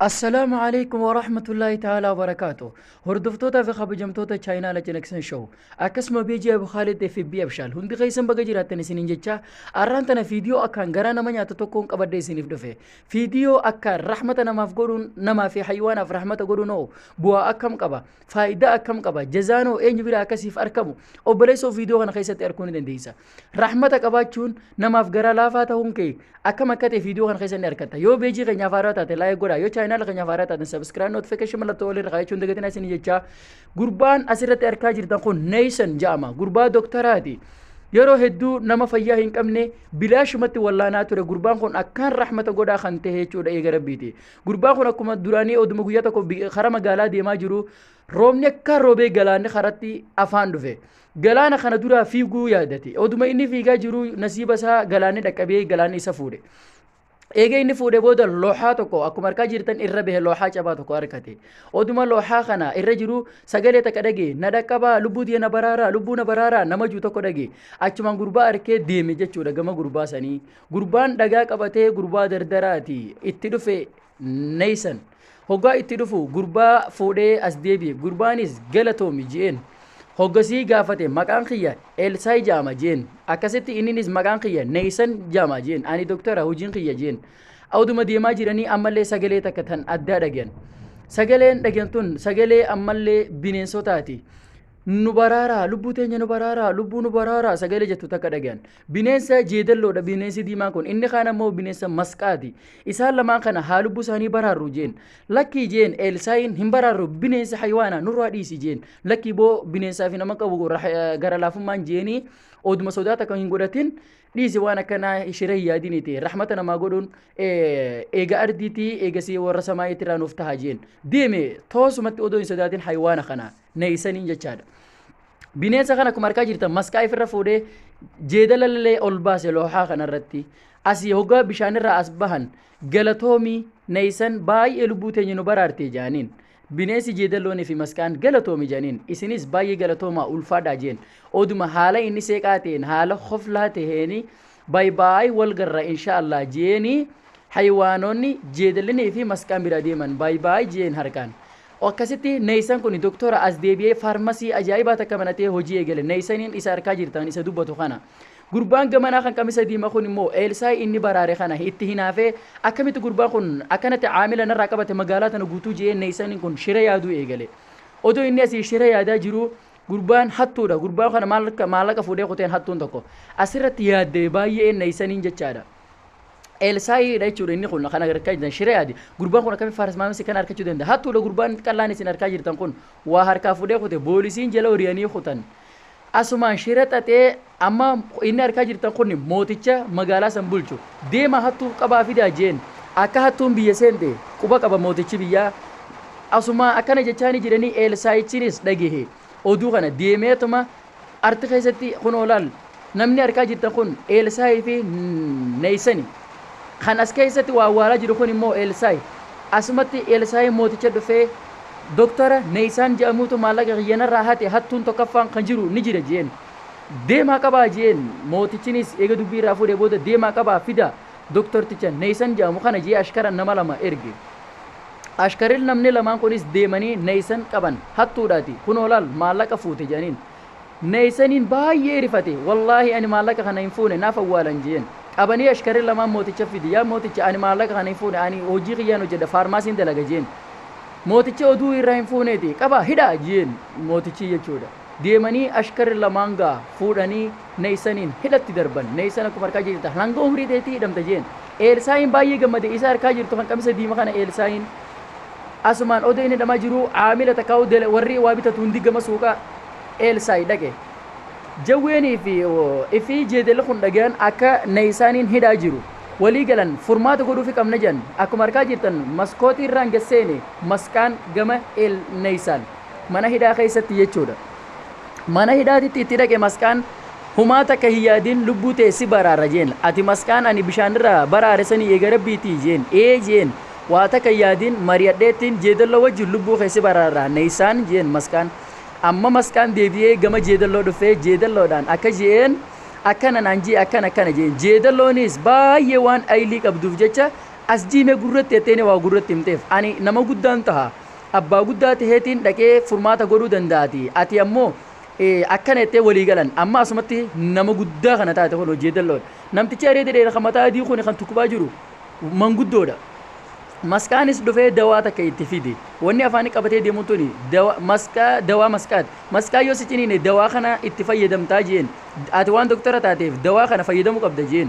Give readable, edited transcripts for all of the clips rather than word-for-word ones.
السلام عليكم ورحمة الله تعالى وبركاته. هردفتوتا في خبجمتوتا تشاينا لجنكسن شو. أكسما بيجي أبو خالد في بي أبشال. هندي خيسن بجي راتني سنين جتشا. أرانتنا فيديو أكان غرانا من ياتتوكون كبردي سنيف دفه. فيديو أكان رحمة نما فقولون نما في حيوانا في رحمة قولونو. بوا أكم كبا. فايدة أكم كبا. جزانو إنج بلا كسيف أركمو. أو بلسو فيديو غنا خيسة أركون دنديسا. رحمة كباتشون نما في غرا لافاتا هونكي. أكم أكتة فيديو غنا خيسة نركتا. يو بيجي غنيا فاراتا تلاي غورا. يو channel kanya farata dan subscribe notification malatto wali raqay chun dagatina sin jecha gurbaan asirratti arkaa jirtan kun Neysan jama gurbaa doktoraati yeroo hedduu nama fayyaa hin qabne bilaashumatti wallaanaa ture gurbaan kun akkaan rahmata godhaa kan ta'e jechuudha eega rabbiiti gurbaan kun akkuma duraanii oduma guyyaa tokko kara magaalaa deemaa jiru roobni akka roobee galaanni karatti afaan dhufe galaana kana dura fiiguu yaadate oduma inni fiigaa jiru nasiiba isaa galaanni dhaqqabee galaanni isa fuudhe eega inni fuudhee booda looxaa tokko akkuma arkaa jirtan irra bahe looxaa cabaa tokko arkate oduma looxaa kana irra jiru sagalee takka dhage na dhaqqabaa lubbuu na baraaraa nama juu tokko dhage achumaan gurbaa arkee deeme jechuudha gama gurbaa sanii gurbaan dhagaa qabatee gurbaa dardaraati itti dhufe Neysan hoggaa itti dhufu gurbaa fuudhee as deebi'e gurbaanis galatoomi je'een hoggasii gaafate maqaan kiyya Elsaay jaama jeen akkasitti inninis maqaan kiyya Neysan jaama jeen ani doktora hojiin kiyya jeen awduma deemaa jiranii ammallee sagalee takka tan addaa dhagan sagaleen dhagan tun sagalee ammallee bineensotaati nu baraara lubbuu teenya nu baraara sagalee jettu takka dhagan bineensa jeedalloodha bineensi diimaa kun inni kaan ammoo bineensa masqaati isaan lamaan kana haa lubbuu isaanii baraarru jeen lakkii jeen Elsaayin hin baraarru bineensa haywaana nurraa dhiisi jeen lakkii boo bineensaa fi nama qabu gara laafummaan jeeni oduma sodaata kan hin godhatin dhiisi waan akkanaa shiree yaadiniti rahmata namaa godhuun eega ardiitii eegasii warra samaayitti irraa nuuf taha jeen deeme toosumatti odoo hin sodaatin haywaana kana Neysaniin jechaadha bineensa kana akkuma arkaa jirtan masqaa ifirra fuudhee jeedalallee ol baase looxaa kanarratti asii hoggaa bishaanirraa as bahan galatoomii Neysan baay'ee lubbuu teenya nu baraarte jaaniin bineensi jeedalloonii fi masqaan galatoomi jaaniin isinis baay'ee galatoomaa ulfaadhaa jeen oduma haala inni seeqaa ta'een haala hoflaa ta'een baay'ee wal garra inshaallah jeeni haywaanonni jeedallinii fi masqaan bira deeman baay'ee jeen harkaan akkasitti Neysan kun doktora as deebi'ee faarmasii ajaa'ibaa takka banatee hojii eegale Neysaniin isa arkaa jirtan isa dubbatu kana gurbaan gamanaa kan qamisa diimaa kun immoo Elsaay inni baraare kana itti hinaafee akkamitti gurbaan kun akkanatti caamila narraa qabate magaalaa tana guutuu jee Neysaniin kun shira yaaduu eegale odoo inni asii shira yaadaa jiru gurbaan hattuudha gurbaan kana maallaqa fuudhee kuteen hattuun tokko asirratti yaadde baay'ee Neysaniin jechaadha Elsaay jechuudha inni kun kana harkaa jirtan shira yaadi gurbaan kun akkamitti faarmasii kana harkachuu danda'a hattuudha gurbaan qallaan isin harkaa jirtan kun waa harkaa fuudhee kute boolisiin jala horiyanii kutan asumaan shira xaxee amma inni harkaa jirtan kun mooticha magaalaa san bulchu deema hattuu qabaa fidaa jeen akka hattuun biyya seente quba qaba mootichi biyyaa asuma akkana jechaanii jiranii Elsaayichinis dhagehe oduu kana deemeetuma arti keessatti kun olaal namni harkaa jirtan kun Elsaay fi Neysani kan as keessatti waa waalaa jiru kun immoo Elsaay asumatti Elsaay mooticha dhufee doktora Neysan jedhamuutu maallaqa xiyyanarraa hate hattuun tokkoffaan kan jiru ni jira jeen deemaa qabaa jeen mootichinis eega dubbii irraa fuudhee booda deemaa qabaa fida doktorticha Neysan jedhamu kana jee ashkaran nama lama erge ashkaril namni lamaan kunis deemanii Neysan qaban hattuudhaati kun olaal maallaqa fuute jedhaniin Neysaniin baay'ee rifate wallaahi ani maallaqa kana hin fuune naaf awwaalan jeen qabanii ashkaril lamaan mooticha fidi yaa mooticha ani maallaqa kana hin fuune ani hojii kiyyaan hojjedha faarmaasiin dalaga jeen mootichi oduu irraa hin fuuneeti qaba hidhaa jeen mootichi jechuudha deemanii ashkarri lamaan gaa fuudhanii Neysaniin hidhatti darban Neysan akkuma harkaa jirta hanga umrii teetii hidhamta jeen Elsaayin baay'ee gammade isa harkaa jirtu kan qamisa diimaa kana Elsaayin asumaan odoo inni hidhamaa jiru caamila takkaa'u warri waa bitatu hundi gama suuqaa Elsaay dhaqe jawweenii fi jeedala kun dhagaan akka Neysaniin hidhaa jiru walii galan furmaata godhuufi qabna jan akkuma arkaa jirtan maskootii irraan gasseene masqaan gama Neysan mana hidhaa keessatti jechuudha mana hidhaatitti itti dhaqe masqaan humaa takka hin yaadin lubbuu teessi baraara jeen ati masqaan ani bishaanirraa baraare sanii eega rabbiitii jeen jeen waa takka hin yaadin mari'adheettiin jeedalla wajjin lubbuu keessi baraara Neysan jeen masqaan amma masqaan deebi'ee gama jeedalloo dhufee jeedalloodhaan akka jeen akkana naan jee akkana jeen jeedalloonis baay'ee waan aylii qabduuf jecha asjiime gurratti etteeni waa gurratti himteef ani nama guddaan taha abbaa guddaa taheetiin dhaqee furmaata godhuu danda'ati ati ammoo akkana ettee walii galan amma asumatti nama guddaa kana taate kun hojii dalloodha namtichi areeda dheera kan mataa adii kun kan tukkubaa jiru manguddoodha maskaanis dhufee dawaa takka itti fide wanni afaanii qabatee deemu tuni dawaa maskaa yoo si ciniine dawaa kana itti fayyadamtaa jeen ati waan doktora taateef dawaa kana fayyadamuu qabda jeen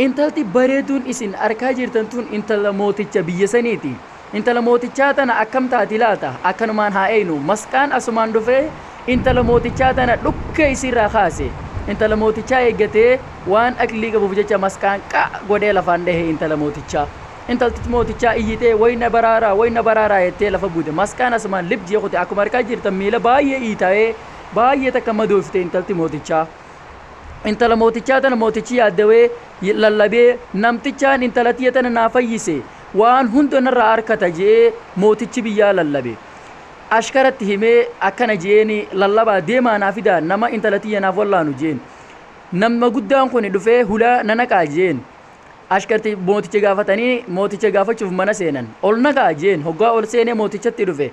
intalti bareeduun isin arkaa jirtan tun intala mooticha biyya saniiti intala mootichaa tana akkam taati laata akkanumaan haa eeynu maskaan asumaan dhufee intala mootichaa tana dhukkee isirraa kaase intala mootichaa eeggatee waan aklii qabuuf jecha maskaan godhee lafaan dhahe intala mootichaa intalti mootichaa iyyitee wayna baraaraa jettee lafa buute maskaan asumaan libjee kute akkuma argaa jirtan miila baay'ee iitaa'ee baay'ee takka madoofte intalti mootichaa intala mootichaa tana mootichi yaaddawee lallabee namtichaan intala tiyya tana naa fayyise waan hunda narraa harkata jee mootichi biyyaa lallabe ashkaratti himee akkana jeeni lallabaa deemaa naa fidaa nama intala tiyya naaf wallaanu jeen nama guddaan kun dhufee hulaa nanaqaa jeen ashkarti mooticha gaafatanii mooticha gaafachuuf mana seenan ol naqaa jeen hoggaa ol seenee mootichatti dhufe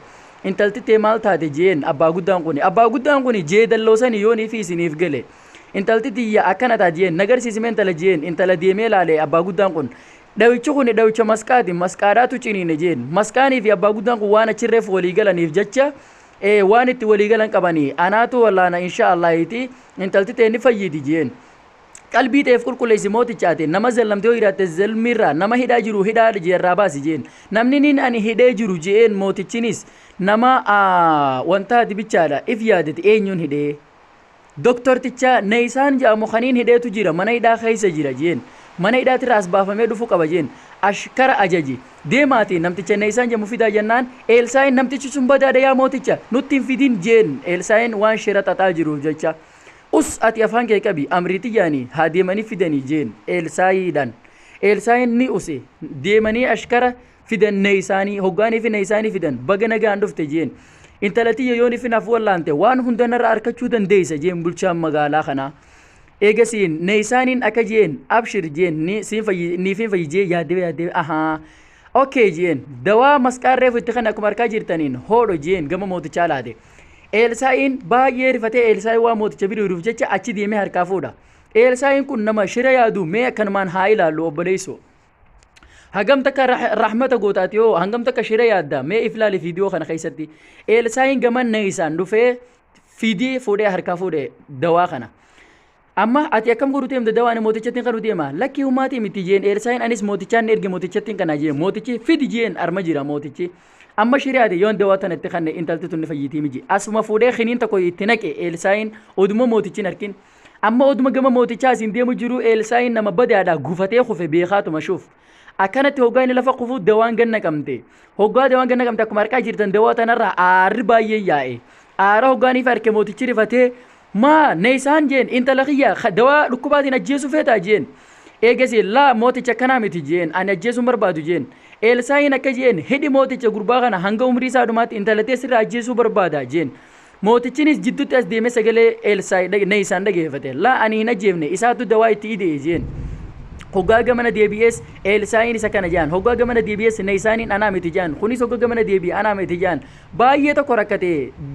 intalti tee maal taate jeen abbaa guddaan kun jee dalloosanii yoonii fi isiniif gale intalti tiyya akkana taa jeen nagarsiisime intala jeen intala deemee laale abbaa guddaan kun dhawichi kun dhawicha maskaati maskaadhaatu ciniine jeen maskaanii fi abbaa guddaan kun waan achirreef walii galaniif jecha waan itti walii galan qabanii anaatu wallaana insha Allaahiti intalti tee ni fayyidi jeen qalbii teef qulqulleessi mootichaate nama zallamtee yoo hidhatte zalmirraa nama hidhaa jiru hidhaa jeerraa baasi jeen namni nin ani hidhee jiru jeen mootichinis nama wanta dibichaadha if yaadate eenyuun hidhee doktorticha neeysaan jedhamu kaniin hidheetu jira mana hidhaa keessa jira jeen mana hidhaatirraa as baafamee dhufuu qaba jeen ashkara ajaji deemaati namticha neeysaan jedhamu fidaa jennaan Elsaayin namtichi sun badaadha yaa mooticha nutti hin fidin jeen Elsaayin waan shira xaxaa jiruuf jecha us ati afaan kee qabi amriiti yaani haa deemanii fidanii jeen Elsaayin ni use deemanii ashkara fidan neeysaanii hoggaanii fi neeysaanii fidan baga nagaan dhufte jeen intalati yoon ifin af wallaante waan hunda narraa arkachuu dandeeysa jeen bulchaan magaalaa kanaa eegasiin neeysaaniin akka jeen abshir jeen niifin fayyijee yaaddee ahaa okay jeen dawaa masqaarreef itti kan akkuma arkaa jirtaniin hoodho jeen gama mootichaa laate Elsaayin baay'ee rifatee Elsaayin waa mooticha bidiruuf jecha achi deemee harkaa fuudha Elsaayin kun nama shira yaadu mee akkanumaan haa ilaallu obboleessoo hagam takka rahmata gootaati yoo hangam takka shira yaadda mee iflaali viidiyoo kana keessatti Elsaayin gaman neeysaan dhufee fidii fuudhee harkaa fuudhee dawaa kana amma ati akkam godhu deemta dawaan mootichattiin kan deema lakkii humaatii miti jeen Elsaayin anis mootichaan erge mootichattiin kana jeen mootichi fidi jeen arma jira mootichi amma shiriyaati yoon dawaa tanatti kanne intalti tunni fayyitii miji asuma fuudhee khiniin tokko itti naqe Elsaayin oduma mootichin arkin amma oduma gama mootichaa isin deemu jiru Elsaayin nama badaadha gufatee kufe beekaatuma shuuf akkanatti hoggaa inni lafa qufu dawaan ganna qabte hoggaa dawaan ganna qabte akkuma harkaa jirtan dawaa tanarraa aarri baay'ee yaa'e aara hoggaaniif harke mootichi rifatee maa neeysaan jeen intala kiyya dawaa dhukkubaatiin ajjeesu feetaa jeen eegasi laa mooticha kanaa miti jeen ani ajjeesuun barbaadu jeen Elsaayin akka jeen hidhi mooticha gurbaa kana hanga umrii isaa dhumaatti intalatee sirraa ajjeesuu barbaada jeen mootichinis jidduutti as deemee sagalee neeysaan dhageeffate laa ani hin ajjeefne isaatu dawaa itti idee jeen hoggaa gamana deebi'ees Elsaayin isa kana jaan hoggaa gamana deebi'ees neeysaaniin anaa miti jaan kunis hoggaa gamana deebi'e anaa miti jaan baay'ee tokko rakkate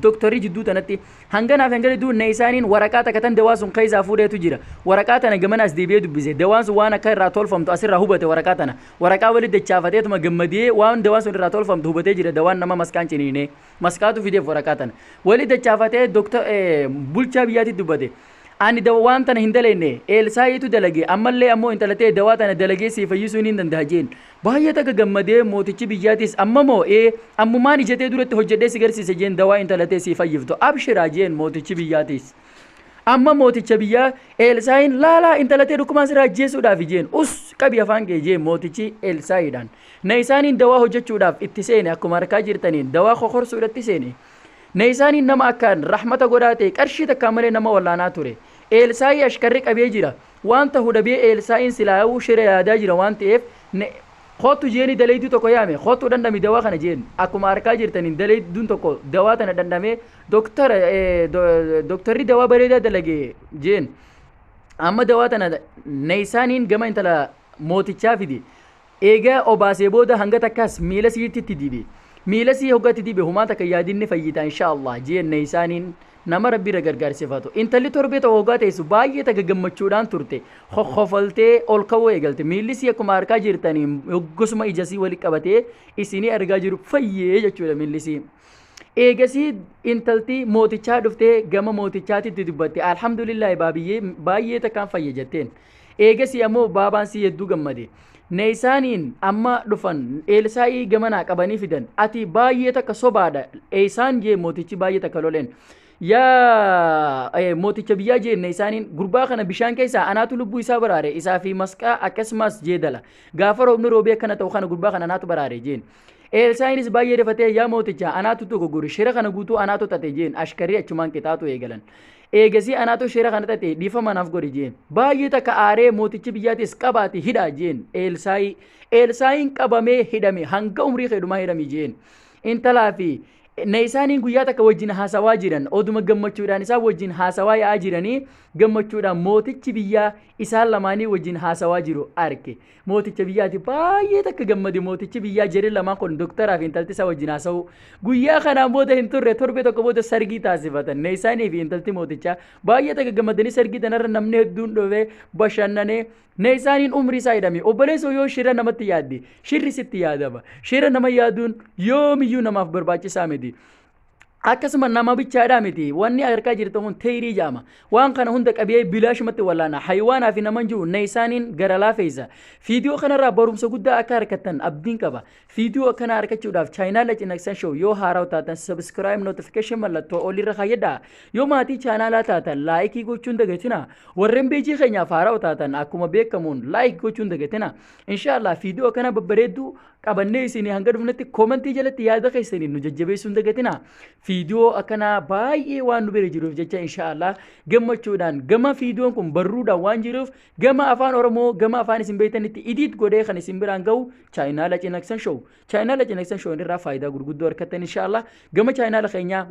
doktorii jidduu tanatti hanganaaf hangana duu neeysaaniin waraqaa takkatan dawaa sun keessaa fuudheetu jira waraqaa tana gamanaas deebi'ee dubbise dawaan sun waan akka irraa tolfamtu asirraa hubate waraqaa tana waraqaa walitti dachaafateetuma gammadee waan dawaan sun irraa tolfamtu hubatee jira dawaan nama maskaan ciniine maskaatu fideef waraqaa tana walitti dachaafatee bulchaa biyyaatti dubbate ani dawaan tana hin daleenne Elsaayitu dalage ammallee ammoo intalatee dawaa tana dalagee si fayyisuun hin danda'a jeen baay'ee takka gammadee mootichi biyyaatis amma moo ammumaan ijatee duratti hojjedhee si garsiise jeen dawaa intalatee si fayyiftu abshiraa jeen mootichi biyyaatis amma mooticha biyyaa Elsaayin laalaa intalatee dhukkumaan sirraa ajjeesuudhaaf jeen us qabi afaan kee jeen mootichi Elsaayidhaan neeysaaniin dawaa hojjechuudhaaf itti seene akkuma harkaa jirtaniin dawaa kokorsuudhatti seene neeysaaniin nama akkaan rahmata godhaate qarshii takkaa malee nama wallaanaa ture Elsaayi ashkarri qabee jira wanta hudhabee Elsaayin silaayuu shira yaadaa jira waan ta'eef kootu jeeni daleeyduu tokko yaame kootu dandami dawaa kana jeen akkuma harkaa jirtaniin daleeyduun tokko dawaa tana dandamee doktorri dawaa bareedaa dalage jeen amma dawaa tana neeysaaniin gama intala mootichaa fidi eega obaasee booda hanga takkaas miila siititti dibe miila sii hoggatti dibe humaa takka yaadinni fayyita inshaallah jenne isaaniin nama rabbiirra gargaarsifatu intalli torbee ta'u hoggaa teessu baay'ee taga gammachuudhaan turte hokkofaltee ol ka'uu eegalte miilli sii akkuma harkaa jirtanii hoggosuma ija sii walitti qabatee isinii argaa jiru fayyee jechuudha miilli sii. Eegasii intalti mootichaa dhuftee gama mootichaatitti dubbatte alhamdulillah baay'ee takkaan fayye jetteen. Eegasii ammoo baabaan sii hedduu gammade. Neeysaniin amma dhufan Eelsaa'ii gamanaa qabanii fidan ati baay'ee takka sobaadha eeysaan jee mootichi baay'ee takka loleen. Yaa mooticha biyyaa jenne isaaniin gurbaa kana bishaan keessaa anaatu lubbuu isaa baraare isaa fi masqaa akkasumas jeedala gaafa roobni roobee akkana ta'u kana gurbaa kana anaatu baraare jeen. Eelsaayinis baay'ee rifatee yaa mooticha anaatu tokko guri shira kana guutuu anaatu tate jeen ashkarii achumaan qixaatu eegalan. Eegasii anaatu shira kana tate dhiifama naaf godhi jeen baay'ee takka aaree mootichi biyyaatis qabaati hidhaa jeen Eelsaayiin qabamee hidhame hanga umrii keedhumaa hidhami jeen intalaa fi Neeysaniin guyyaa takka wajjin haasawaa jiran oduma gammachuudhaan isaan wajjin haasawaa yaa'aa jiranii gammachuudhaan mootichi biyyaa isaan lamaanii wajjin haasawaa jiru arge mooticha biyyaati baay'ee takka gammade mootichi biyyaa jedhe lamaan kun doktaraaf intalti isaa wajjin haasa'u guyyaa kanaan booda hin turre torbee tokko booda sargii taasifatan Neeysanii fi intalti mootichaa baay'ee takka gammadanii sargii tanarra namni hedduun dhufee bashannanee Neeysaniin umrii isaa hidhame obboleessa yoo shira namatti yaadde shirri sitti yaadama shira nama yaaduun yoomiyyuu namaaf barbaachisaa miti. Akkasuma nama bichaadhaa miti wanni harkaa jirtu kun teerii jaama waan kana hunda qabee bilaashumatti wallaana hayiwaanaa fi naman jiru Neeysaniin gara laafeessa fiidiyoo kanarraa barumsa guddaa akka harkattan abdiin qaba fiidiyoo kana harkachuudhaaf chaayinaala Cinaaqsan show yoo haaraa taatan subscribe notification mallattoo olirra kaayadhaa yoo maatii chaayinaalaa taatan laayikii gochuun dagatina warreen beejii keenyaaf haaraa taatan akkuma beekamuun laayik gochuun dagatina inshaallah fiidiyoo kana babbareedduu qabannee isinii hanga dhufnetti koomentii jalatti yaada keessanii nu jajjabeessuun dagatina fiidiyoo akkana baay'ee waan nu bira jiruuf jecha inshaallah gammachuudhaan gama fiidiyoon kun barruudhaan waan jiruuf gama afaan oromoo gama afaan isin beektanitti idiit godhee kan isin biraan ga'u chaayinaala Cinaaqsan show irraa faayidaa gurguddoo harkattan inshaallah gama chaayinaala keenyaa